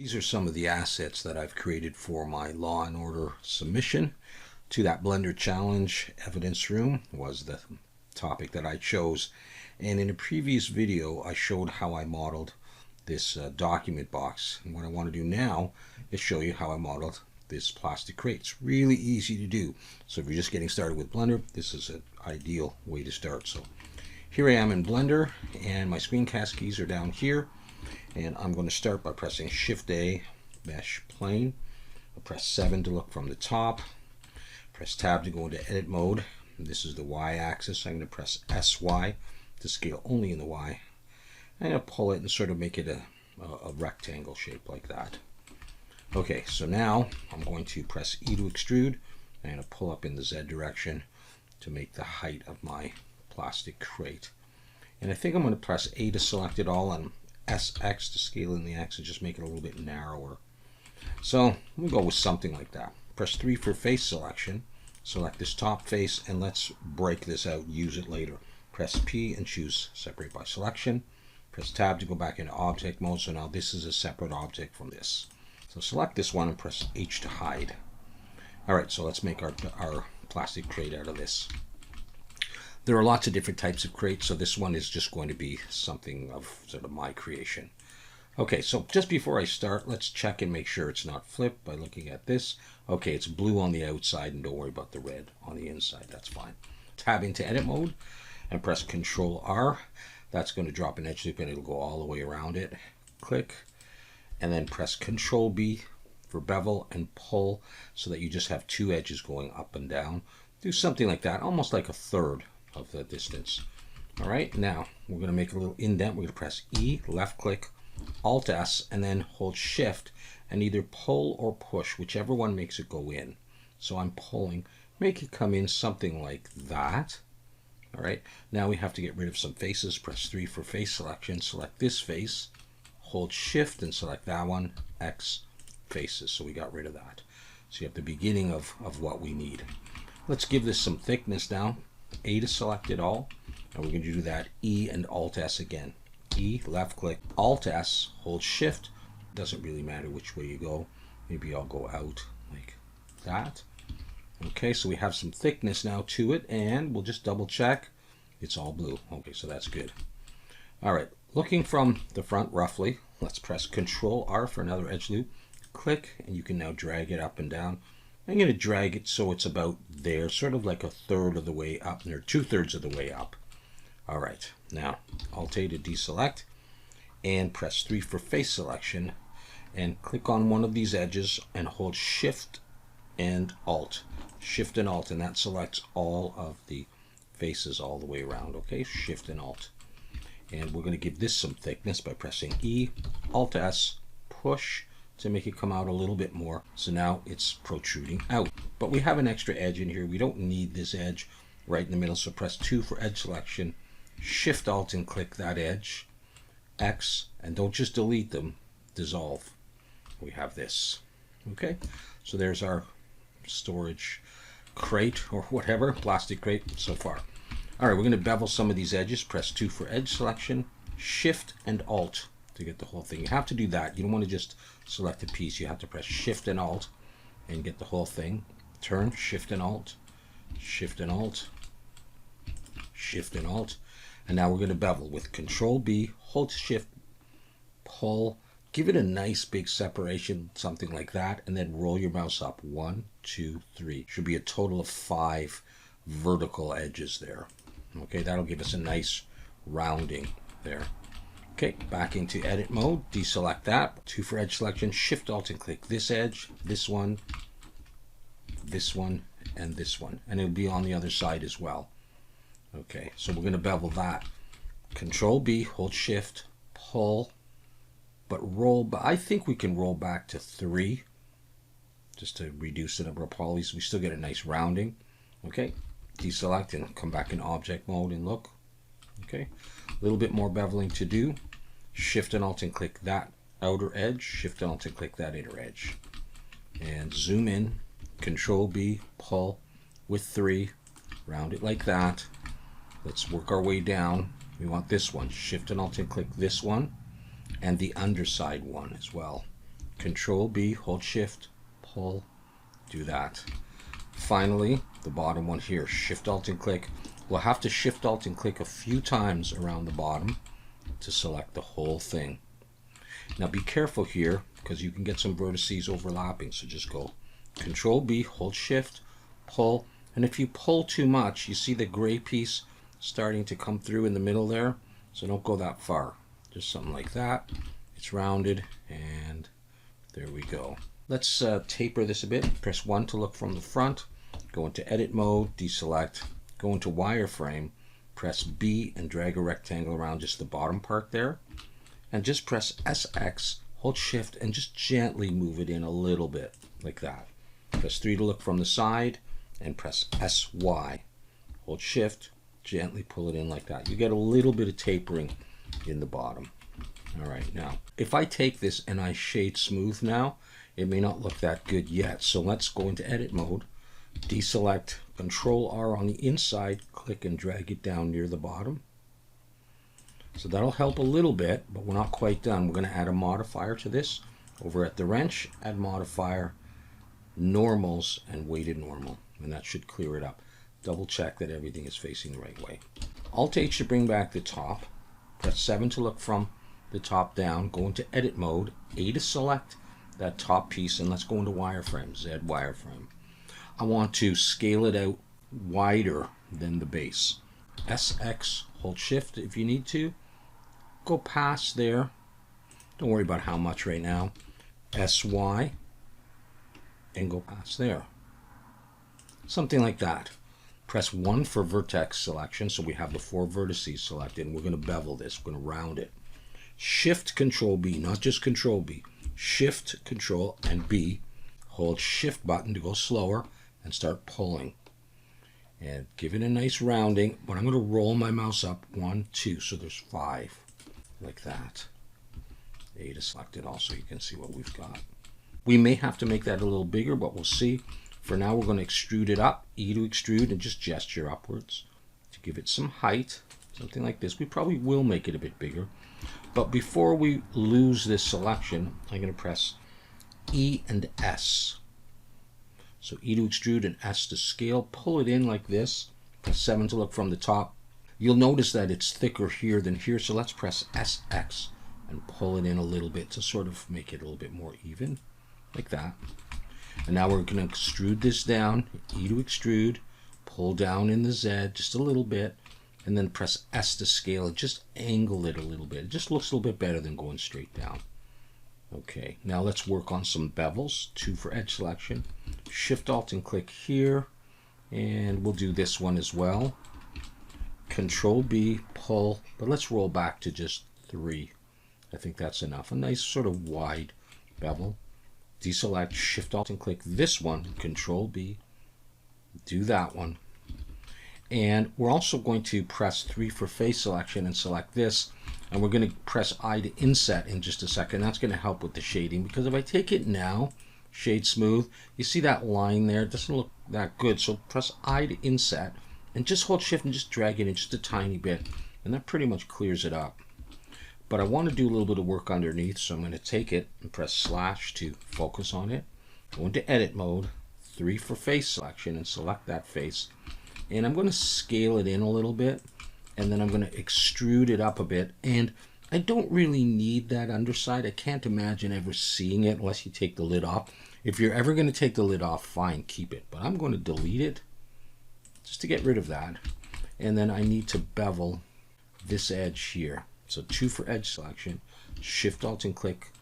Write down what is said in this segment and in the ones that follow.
These are some of the assets that I've created for my Law and Order submission to that Blender Challenge. Evidence Room was the topic that I chose. And in a previous video, I showed how I modeled this document box. And what I want to do now is show you how I modeled this plastic crate. It's really easy to do. So if you're just getting started with Blender, this is an ideal way to start. So here I am in Blender, and my screencast keys are down here. And I'm going to start by pressing Shift-A, Mesh Plane. I'll press 7 to look from the top. Press Tab to go into edit mode. This is the Y-axis. I'm going to press SY to scale only in the Y. I'm going to pull it and sort of make it a rectangle shape like that. Okay, so now I'm going to press E to extrude. I'm going to pull up in the Z direction to make the height of my plastic crate. And I think I'm going to press A to select it all and SX to scale in the X and just make it a little bit narrower. So we'll go with something like that. Press 3 for face selection. Select this top face and let's break this out, use it later. Press P and choose separate by selection. Press Tab to go back into object mode. So now this is a separate object from this. So select this one and press H to hide. Alright, so let's make our plastic crate out of this. There are lots of different types of crates, so this one is just going to be something of sort of my creation. Okay, so just before I start, let's check and make sure it's not flipped by looking at this. Okay, it's blue on the outside, and don't worry about the red on the inside. That's fine. Tab into edit mode and press Control R. That's going to drop an edge loop and it'll go all the way around it. Click, and then press Control B for bevel and pull so that you just have two edges going up and down. Do something like that, almost like a third of the distance. All right, now we're going to make a little indent. We're going to press E, left click, Alt S, and then hold Shift and either pull or push, whichever one makes it go in. So I'm pulling, make it come in something like that. All right, now we have to get rid of some faces. Press 3 for face selection. Select this face, hold Shift and select that one, X, faces. So we got rid of that. So you have the beginning of what we need. Let's give this some thickness now. A to select it all, and we're going to do that E and Alt S again. E, left click, Alt S, hold Shift. Doesn't really matter which way you go. Maybe I'll go out like that. Okay, so we have some thickness now to it, and we'll just double check. It's all blue. Okay, so that's good. All right, looking from the front roughly, let's press Control R for another edge loop. Click, and you can now drag it up and down. I'm going to drag it so it's about there, sort of like a third of the way up, or 2/3 of the way up. All right, now Alt-A to deselect, and press 3 for face selection, and click on one of these edges and hold Shift and Alt. Shift and Alt, and that selects all of the faces all the way around, okay? Shift and Alt. And we're going to give this some thickness by pressing E, Alt-S, push, to make it come out a little bit more. So now it's protruding out. But we have an extra edge in here. We don't need this edge right in the middle. So press 2 for edge selection, Shift Alt and click that edge, X, and don't just delete them, dissolve. We have this. Okay, so there's our storage crate or whatever, plastic crate so far. All right, we're going to bevel some of these edges. Press 2 for edge selection, Shift and Alt to get the whole thing. You have to do that. You don't want to just select a piece. You have to press Shift and Alt and get the whole thing. Turn, Shift and Alt, Shift and Alt, Shift and Alt. And now we're going to bevel with Control B, hold Shift, pull, give it a nice big separation, something like that, and then roll your mouse up. 1, 2, 3. Should be a total of 5 vertical edges there. Okay, that'll give us a nice rounding there. Okay, back into edit mode, deselect that, 2 for edge selection, Shift Alt and click this edge, this one, and this one. And it'll be on the other side as well. Okay, so we're going to bevel that. Control B, hold Shift, pull, but roll, but I think we can roll back to 3, just to reduce the number of polys. We still get a nice rounding. Okay, deselect and come back in object mode and look. Okay, a little bit more beveling to do. Shift and Alt and click that outer edge. Shift and Alt and click that inner edge. And zoom in. Control B, pull with 3. Round it like that. Let's work our way down. We want this one. Shift and Alt and click this one. And the underside one as well. Control B, hold shift, pull, do that. Finally, the bottom one here, shift alt and click. We'll have to shift alt and click a few times around the bottom to select the whole thing. Now be careful here because you can get some vertices overlapping, so just go Control B, hold shift, pull, and if you pull too much, you see the gray piece starting to come through in the middle there, so don't go that far. Just something like that. It's rounded, and there we go. Let's taper this a bit. Press 1 to look from the front, go into edit mode, deselect, go into wireframe, press B and drag a rectangle around just the bottom part there, and just press SX, hold shift, and just gently move it in a little bit, like that. Press 3 to look from the side, and press SY. Hold shift, gently pull it in like that. You get a little bit of tapering in the bottom. All right, now, if I take this and I shade smooth now, it may not look that good yet. So let's go into edit mode, deselect, Control R on the inside, click and drag it down near the bottom. So that'll help a little bit, but we're not quite done. We're going to add a modifier to this. Over at the wrench, add modifier, normals, and weighted normal. And that should clear it up. Double check that everything is facing the right way. Alt H to bring back the top. Press 7 to look from the top down. Go into edit mode. A to select that top piece, and let's go into wireframe, Z wireframe. I want to scale it out wider than the base. SX, hold shift if you need to. Go past there. Don't worry about how much right now. SY, and go past there. Something like that. Press 1 for vertex selection, so we have the 4 vertices selected, and we're going to bevel this. We're going to round it. Shift Control B, not just Control B. Shift Control and B. Hold Shift button to go slower and start pulling. And give it a nice rounding, but I'm going to roll my mouse up 1, 2, so there's 5, like that. A to select it also, you can see what we've got. We may have to make that a little bigger, but we'll see. For now, we're going to extrude it up, E to extrude, and just gesture upwards to give it some height, something like this. We probably will make it a bit bigger. But before we lose this selection, I'm going to press E and S. So E to extrude and S to scale. Pull it in like this. Press 7 to look from the top. You'll notice that it's thicker here than here, so let's press SX and pull it in a little bit to sort of make it a little bit more even, like that. And now we're going to extrude this down, E to extrude, pull down in the Z just a little bit, and then press S to scale it, just angle it a little bit. It just looks a little bit better than going straight down. Okay, now let's work on some bevels. 2 for edge selection. Shift Alt and click here, and we'll do this one as well. Control B, pull, but let's roll back to just 3. I think that's enough. A nice sort of wide bevel. Deselect, Shift Alt and click this one, Control B, do that one. And we're also going to press 3 for face selection and select this. And we're going to press I to inset in just a second. That's going to help with the shading, because if I take it now, shade smooth, you see that line there? It doesn't look that good. So press I to inset and just hold shift and just drag it in just a tiny bit. And that pretty much clears it up. But I want to do a little bit of work underneath, so I'm going to take it and press slash to focus on it. Go into edit mode, 3 for face selection, and select that face. And I'm going to scale it in a little bit, and then I'm going to extrude it up a bit. And I don't really need that underside. I can't imagine ever seeing it unless you take the lid off. If you're ever going to take the lid off, fine, keep it. But I'm going to delete it just to get rid of that. And then I need to bevel this edge here. So 2 for edge selection, Shift Alt and click,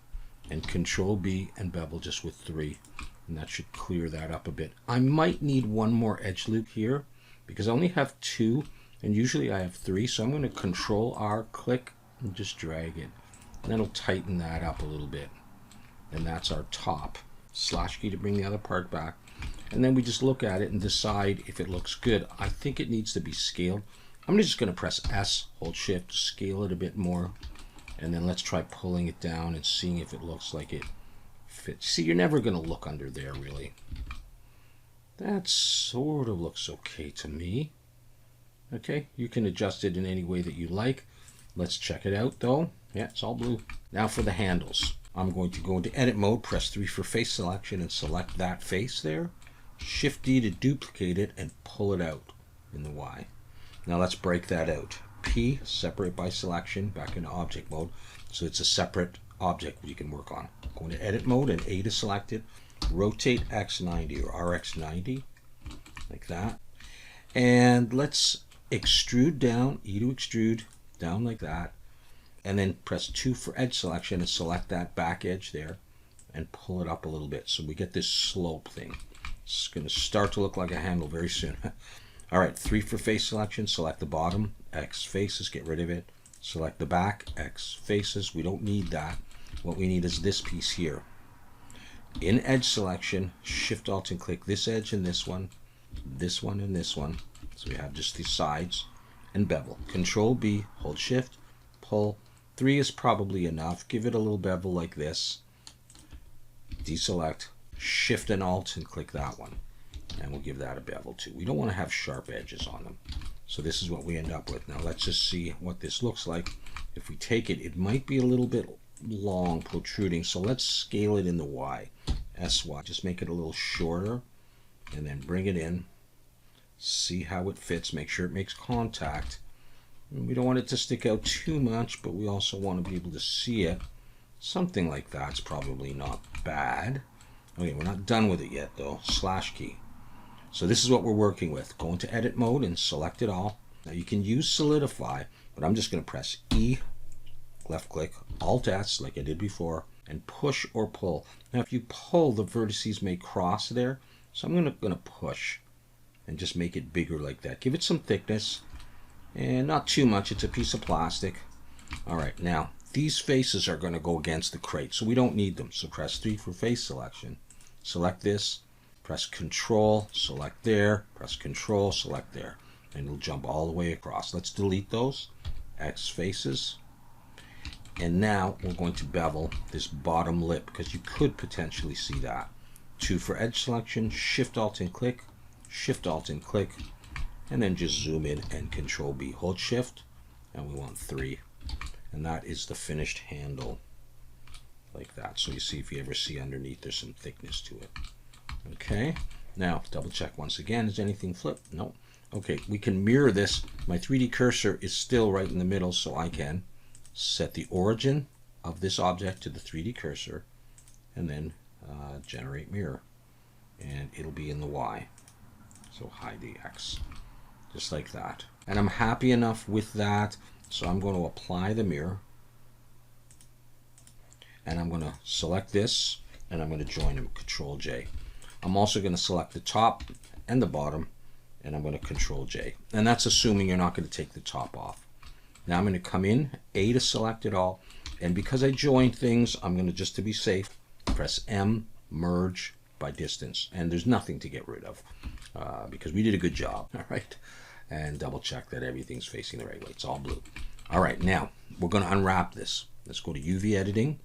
and Control B and bevel just with 3. And that should clear that up a bit. I might need one more edge loop here because I only have 2 and usually I have 3. So I'm going to Control R, click, and just drag it. And that'll tighten that up a little bit. And that's our top. Slash key to bring the other part back. And then we just look at it and decide if it looks good. I think it needs to be scaled. I'm just going to press S, hold shift, scale it a bit more, and then let's try pulling it down and seeing if it looks like it fits. See, you're never going to look under there, really. That sort of looks okay to me. Okay, you can adjust it in any way that you like. Let's check it out, though. Yeah, it's all blue. Now for the handles. I'm going to go into edit mode, press 3 for face selection, and select that face there. Shift D to duplicate it and pull it out in the Y. Now let's break that out. P, separate by selection, back into object mode, so it's a separate object we can work on. Go into edit mode and A to select it. Rotate X90 or RX90, like that. And let's extrude down, E to extrude, down like that. And then press 2 for edge selection and select that back edge there and pull it up a little bit so we get this slope thing. It's going to start to look like a handle very soon. All right, 3 for face selection, select the bottom, X faces, get rid of it. Select the back, X faces, we don't need that. What we need is this piece here. In edge selection, Shift Alt and click this edge and this one and this one. So we have just these sides and bevel. Control B, hold Shift, pull. 3 is probably enough. Give it a little bevel like this. Deselect, Shift and Alt and click that one. And we'll give that a bevel too. We don't want to have sharp edges on them. So this is what we end up with. Now let's just see what this looks like. If we take it, it might be a little bit long, protruding. So let's scale it in the Y. SY. Just make it a little shorter and then bring it in. See how it fits. Make sure it makes contact. We don't want it to stick out too much, but we also want to be able to see it. Something like that's probably not bad. Okay, we're not done with it yet though. Slash key. So this is what we're working with. Go into edit mode and select it all. Now you can use solidify, but I'm just going to press E, left click, Alt S like I did before, and push or pull. Now if you pull, the vertices may cross there. So I'm going to push and just make it bigger like that. Give it some thickness. And not too much, it's a piece of plastic. All right, now these faces are going to go against the crate, so we don't need them. So press 3 for face selection. Select this, press Control, select there, press Control, select there, and it'll jump all the way across. Let's delete those X faces. And now we're going to bevel this bottom lip because you could potentially see that. 2 for edge selection, Shift Alt and click, Shift Alt and click. And then just zoom in and Control B. Hold Shift, and we want 3. And that is the finished handle, like that. So you see, if you ever see underneath, there's some thickness to it. Okay, now double check once again. Is anything flipped? No. Okay, we can mirror this. My 3D cursor is still right in the middle, so I can set the origin of this object to the 3D cursor, and then generate mirror. And it'll be in the Y. So hide the X. Just like that. And I'm happy enough with that, so I'm going to apply the mirror. And I'm going to select this, and I'm going to join them, Control J. I'm also going to select the top and the bottom, and I'm going to Control J. And that's assuming you're not going to take the top off. Now I'm going to come in, A to select it all, and because I joined things, I'm going to, just to be safe, press M, merge by distance. And there's nothing to get rid of. Because we did a good job, all right? And double check that everything's facing the right way. It's all blue. All right, now we're going to unwrap this. Let's go to UV editing.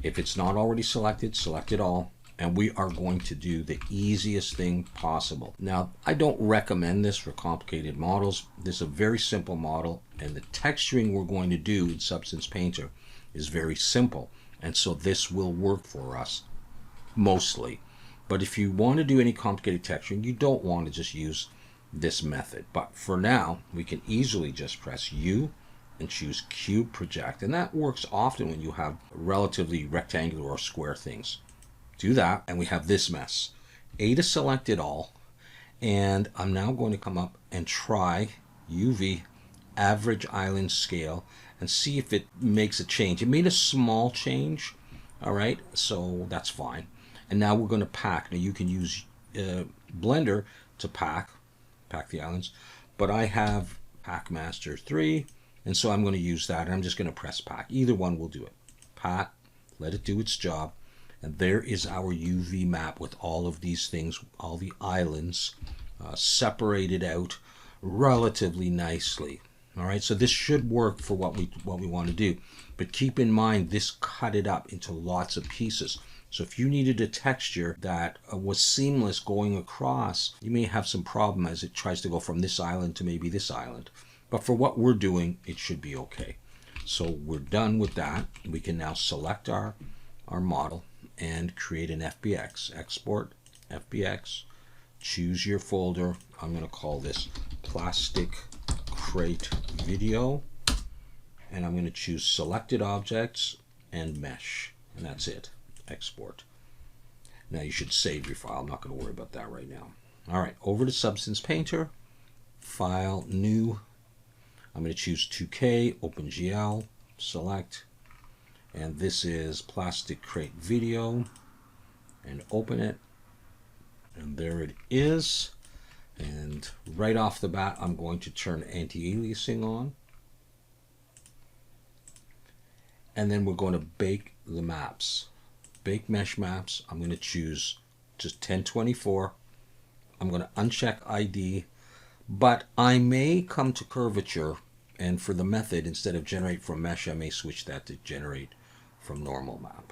If it's not already selected, select it all. And we are going to do the easiest thing possible. Now, I don't recommend this for complicated models. This is a very simple model, and the texturing we're going to do in Substance Painter is very simple. And so this will work for us, mostly. But if you want to do any complicated texturing, you don't want to just use this method. But for now, we can easily just press U and choose Cube Project. And that works often when you have relatively rectangular or square things. Do that, and we have this mess. A to select it all. And I'm now going to come up and try UV Average Island Scale and see if it makes a change. It made a small change, all right? So that's fine. And now we're going to pack. Now you can use Blender to pack the islands, but I have Pack Master 3, and so I'm going to use that. I'm just going to press pack. Either one will do it. Pack, let it do its job, and there is our UV map with all of these things, all the islands separated out relatively nicely. All right, so this should work for what we want to do, but keep in mind this cut it up into lots of pieces. So if you needed a texture that was seamless going across, you may have some problem as it tries to go from this island to maybe this island. But for what we're doing, it should be okay. So we're done with that. We can now select our model and create an FBX. Export FBX. Choose your folder. I'm going to call this Plastic Crate Video. And I'm going to choose Selected Objects and Mesh. And that's it. Export. Now you should save your file. I'm not going to worry about that right now. All right, over to Substance Painter. File, New. I'm going to choose 2K, OpenGL, select. And this is Plastic Crate Video. And open it. And there it is. And right off the bat, I'm going to turn anti-aliasing on. And then we're going to bake the maps. Bake mesh maps. I'm going to choose just 1024. I'm going to uncheck ID. But I may come to curvature. And for the method, instead of generate from mesh, I may switch that to generate from normal map.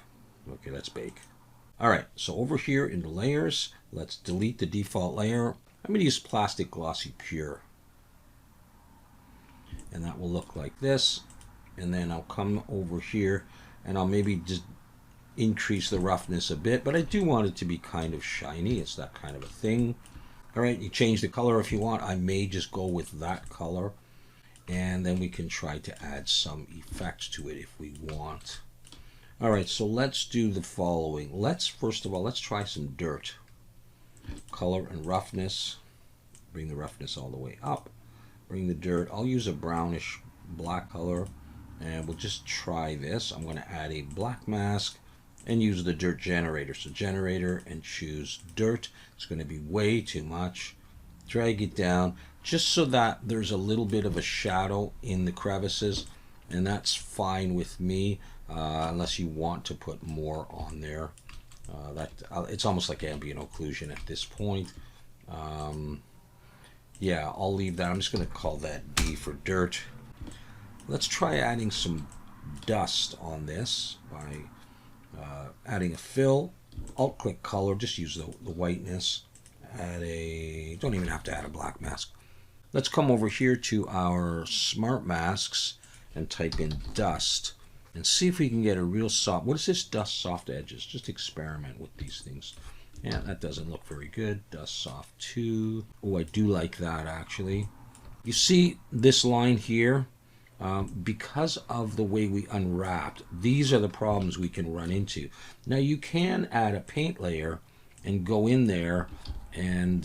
Okay, let's bake. All right, so over here in the layers, let's delete the default layer. I'm going to use Plastic Glossy Pure. And that will look like this. And then I'll come over here and I'll maybe just increase the roughness a bit, but I do want it to be kind of shiny. It's that kind of a thing. All right, you change the color if you want. I may just go with that color. And then we can try to add some effects to it if we want. All right, so let's do the following. First of all, let's try some dirt. Color and roughness. Bring the roughness all the way up. Bring the dirt. I'll use a brownish black color. And we'll just try this. I'm going to add a black mask and use the dirt generator. So generator and choose dirt. It's going to be way too much. Drag it down just so that there's a little bit of a shadow in the crevices, and that's fine with me, unless you want to put more on there. It's almost like ambient occlusion at this point. Yeah, I'll leave that. I'm just going to call that D for dirt. Let's try adding some dust on this by adding a fill. Alt-click color, just use the whiteness. Don't even have to add a black mask. Let's come over here to our smart masks and type in dust and see if we can get a real soft. What is this? Dust soft edges. Just experiment with these things. Yeah, that doesn't look very good. Dust soft 2. Oh, I do like that actually. You see this line here? Because of the way we unwrapped, these are the problems we can run into. Now you can add a paint layer and go in there and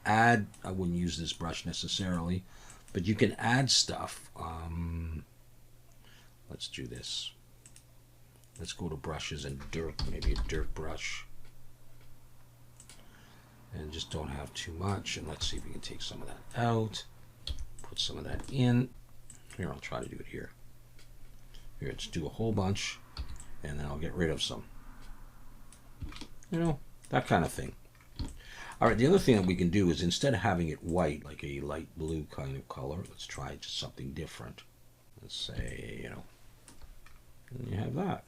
add, I wouldn't use this brush necessarily, but you can add stuff. Let's do this. Let's go to brushes and dirt, maybe a dirt brush. And just don't have too much. And let's see if we can take some of that out. Put some of that in. Here, I'll try to do it here. Here, let's do a whole bunch, and then I'll get rid of some. That kind of thing. All right, the other thing that we can do is instead of having it white, like a light blue kind of color, let's try just something different. Let's say, and you have that.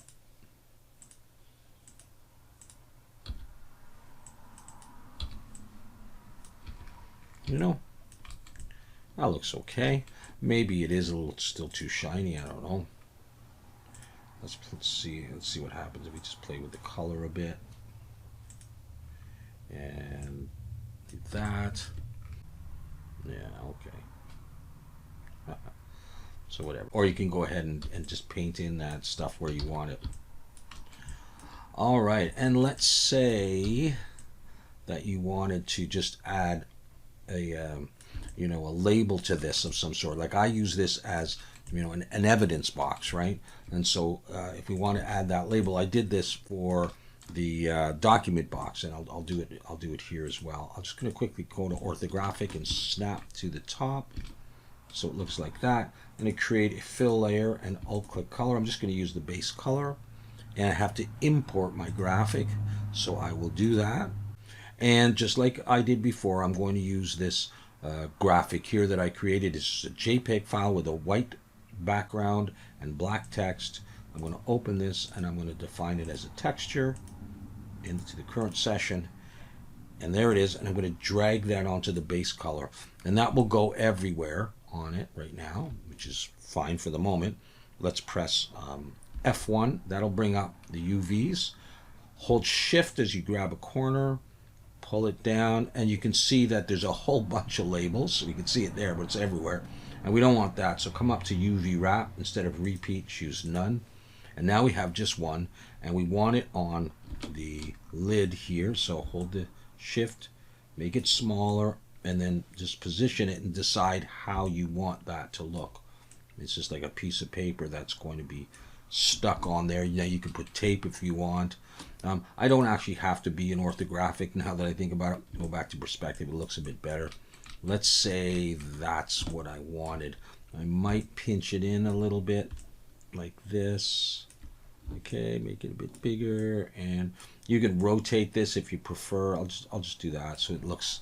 That looks okay. Maybe it is a little still too shiny. I don't know. Let's see what happens if we just play with the color a bit. And that. Yeah, okay. So whatever. Or you can go ahead and just paint in that stuff where you want it. All right, and let's say that you wanted to just add a label to this of some sort. Like I use this as an evidence box, right? And so if we want to add that label, I did this for the document box, and I'll do it here as well. I'm just going to quickly go to orthographic and snap to the top so it looks like that. I'm going to create a fill layer and alt-click color. I'm just going to use the base color, and I have to import my graphic, so I will do that. And just like I did before, I'm going to use this graphic here that I created. It's a JPEG file with a white background and black text. I'm going to open this and I'm going to define it as a texture into the current session. And there it is. And I'm going to drag that onto the base color. And that will go everywhere on it right now, which is fine for the moment. Let's press F1. That'll bring up the UVs. Hold shift as you grab a corner, pull it down, and you can see that there's a whole bunch of labels. So you can see it there, but it's everywhere. And we don't want that, so come up to UV wrap. Instead of repeat, choose none. And now we have just one, and we want it on the lid here. So hold the shift, make it smaller, and then just position it and decide how you want that to look. It's just like a piece of paper that's going to be stuck on there. Now you can put tape if you want. I don't actually have to be an orthographic now that I think about it. Go back to perspective, it looks a bit better. Let's say that's what I wanted. I might pinch it in a little bit like this. Okay, make it a bit bigger, and you can rotate this if you prefer. I'll just do that so it looks,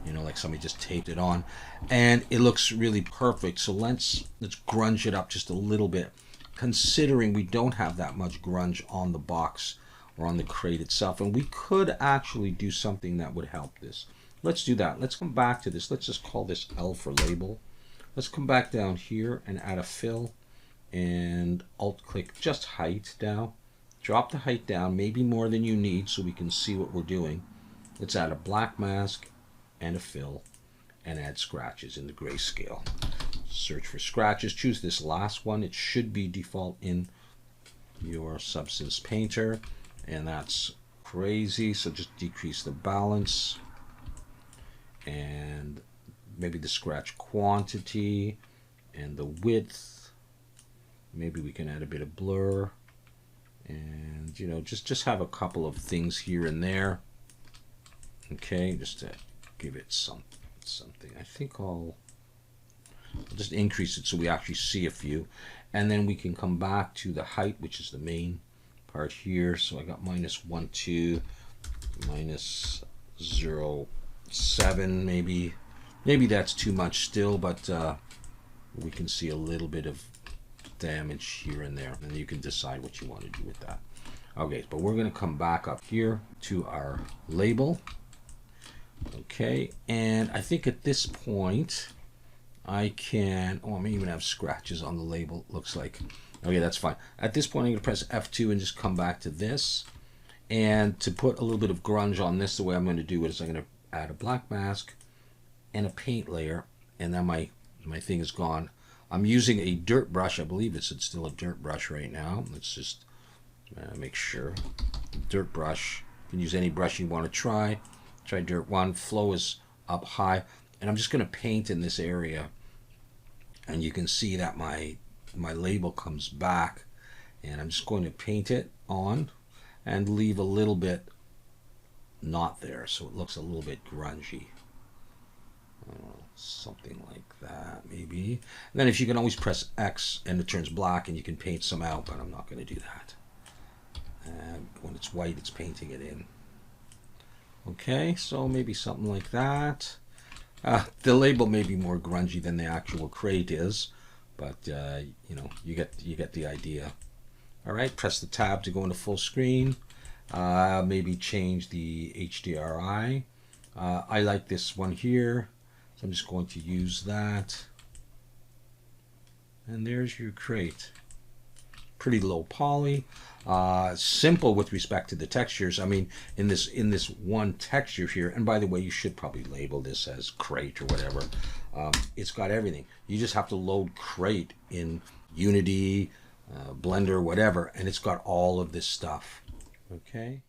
you know, like somebody just taped it on, and it looks really perfect. So let's grunge it up just a little bit, considering we don't have that much grunge on the box or on the crate itself, and we could actually do something that would help this. Let's do that. Let's come back to this. Let's just call this L for label. Let's come back down here and add a fill, and alt click just height down. Drop the height down, maybe more than you need, so we can see what we're doing. Let's add a black mask and a fill, and add scratches in the grayscale. Search for scratches. Choose this last one. It should be default in your Substance Painter, and that's crazy. So just decrease the balance and maybe the scratch quantity and the width. Maybe we can add a bit of blur, and you know, just have a couple of things here and there. Okay, just to give it something. I think I'll just increase it so we actually see a few, and then we can come back to the height, which is the main part here. So I got -1.2, -0.7, maybe that's too much still, but we can see a little bit of damage here and there, and you can decide what you want to do with that. Okay, but we're going to come back up here to our label. Okay, and I think at this point I can, I may even have scratches on the label, looks like. Okay, that's fine. At this point I'm going to press F2 and just come back to this, and to put a little bit of grunge on this, the way I'm going to do it is I'm going to add a black mask and a paint layer, and then my thing is gone. I'm using a dirt brush. I believe it's still a dirt brush right now. Let's just make sure. Dirt brush. You can use any brush you want to try. Try dirt 1. Flow is up high, and I'm just going to paint in this area, and you can see that my label comes back, and I'm just going to paint it on and leave a little bit not there, so it looks a little bit grungy. Something like that, maybe. And then if you can always press X and it turns black, and you can paint some out, but I'm not going to do that. And when it's white, it's painting it in. Okay, so maybe something like that. The label may be more grungy than the actual crate is, but you know, you get the idea. All right, press the tab to go into full screen. Maybe change the HDRI. I like this one here, so I'm just going to use that. And there's your crate. Pretty low poly. Simple with respect to the textures. I mean, in this one texture here, and by the way, you should probably label this as crate or whatever. It's got everything. You just have to load crate in Unity, Blender, whatever, and it's got all of this stuff. Okay.